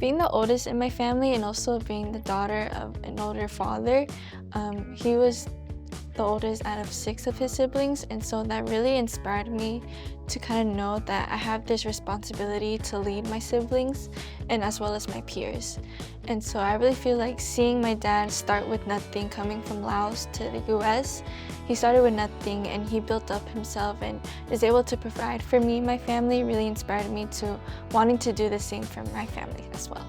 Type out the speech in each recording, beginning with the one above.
Being the oldest in my family and also being the daughter of an older father, he was the oldest out of 6 of his siblings, and so that really inspired me to kind of know that I have this responsibility to lead my siblings and as well as my peers. And so I really feel like seeing my dad start with nothing, coming from Laos to the US, he started with nothing and he built up himself and is able to provide for me and my family, really inspired me to wanting to do the same for my family as well.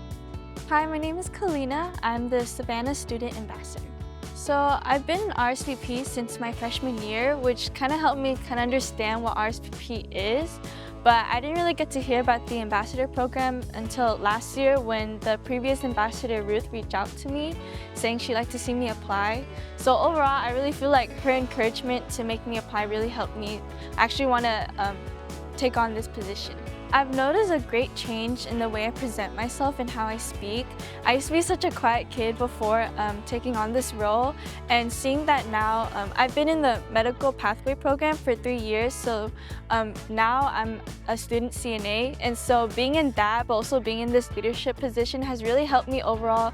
Hi, my name is Calyna. I'm the Savanna Student Ambassador. So I've been in RSVP since my freshman year, which kind of helped me understand what RSVP is. But I didn't really get to hear about the ambassador program until last year when the previous ambassador, Ruth, reached out to me saying she'd like to see me apply. So overall, I really feel like her encouragement to make me apply really helped me actually want to take on this position. I've noticed a great change in the way I present myself and how I speak. I used to be such a quiet kid before taking on this role, and seeing that now, I've been in the medical pathway program for 3 years, so now I'm a student CNA, and so being in that, but also being in this leadership position has really helped me overall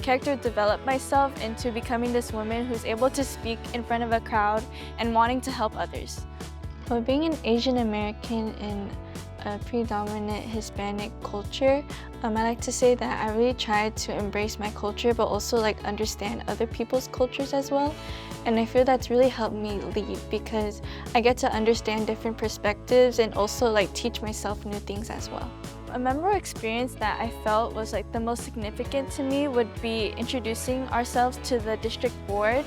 character develop myself into becoming this woman who's able to speak in front of a crowd and wanting to help others. Well, being an Asian American in a predominant Hispanic culture, I like to say that I really tried to embrace my culture but also understand other people's cultures as well. And I feel that's really helped me lead because I get to understand different perspectives and also teach myself new things as well. A memorable experience that I felt was the most significant to me would be introducing ourselves to the district board,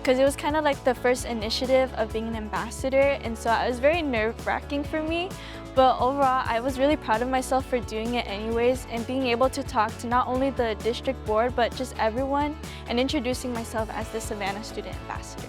because it was kind of the first initiative of being an ambassador, and so it was very nerve-wracking for me. But overall, I was really proud of myself for doing it anyways and being able to talk to not only the district board but just everyone and introducing myself as the Savanna Student Ambassador.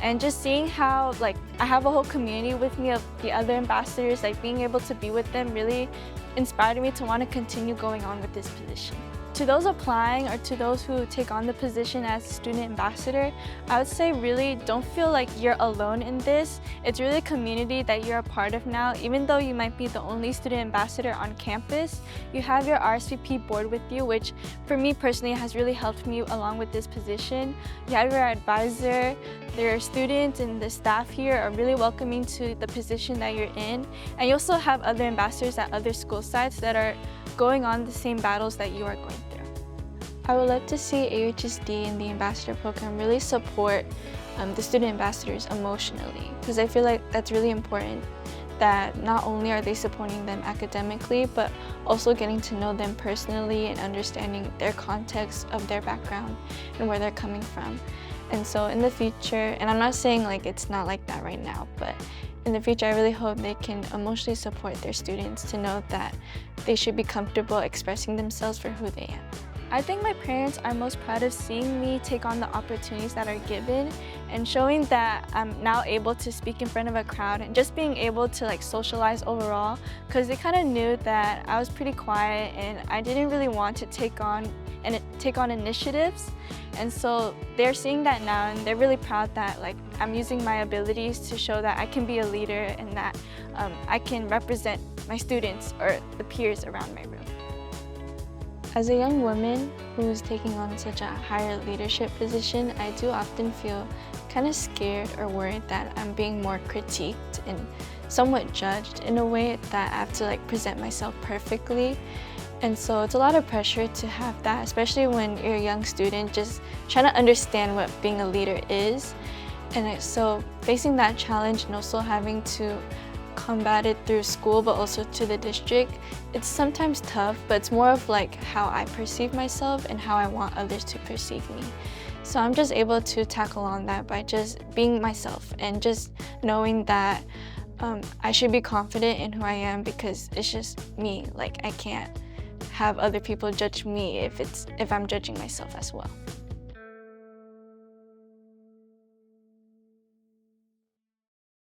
And just seeing how I have a whole community with me of the other ambassadors, being able to be with them really inspired me to want to continue going on with this position. To those applying or to those who take on the position as student ambassador, I would say really don't feel like you're alone in this. It's really a community that you're a part of now. Even though you might be the only student ambassador on campus, you have your RSVP board with you, which for me personally has really helped me along with this position. You have your advisor, your students and the staff here are really welcoming to the position that you're in. And you also have other ambassadors at other school sites that are going on the same battles that you are going through. I would love to see AUHSD and the ambassador program really support the student ambassadors emotionally, because I feel like that's really important, that not only are they supporting them academically but also getting to know them personally and understanding their context of their background and where they're coming from. And so in the future, and I'm not saying it's not like that right now, but in the future I really hope they can emotionally support their students to know that they should be comfortable expressing themselves for who they are. I think my parents are most proud of seeing me take on the opportunities that are given and showing that I'm now able to speak in front of a crowd and just being able to socialize overall, because they kind of knew that I was pretty quiet and I didn't really want to take on initiatives. And so they're seeing that now and they're really proud that I'm using my abilities to show that I can be a leader and that I can represent my students or the peers around my room. As a young woman who's taking on such a higher leadership position, I do often feel kind of scared or worried that I'm being more critiqued and somewhat judged in a way that I have to present myself perfectly. And so it's a lot of pressure to have that, especially when you're a young student just trying to understand what being a leader is. And so facing that challenge and also having to combat it through school but also to the district, it's sometimes tough, but it's more of how I perceive myself and how I want others to perceive me. So I'm just able to tackle on that by just being myself and just knowing that I should be confident in who I am, because it's just me. I can't have other people judge me if I'm judging myself as well.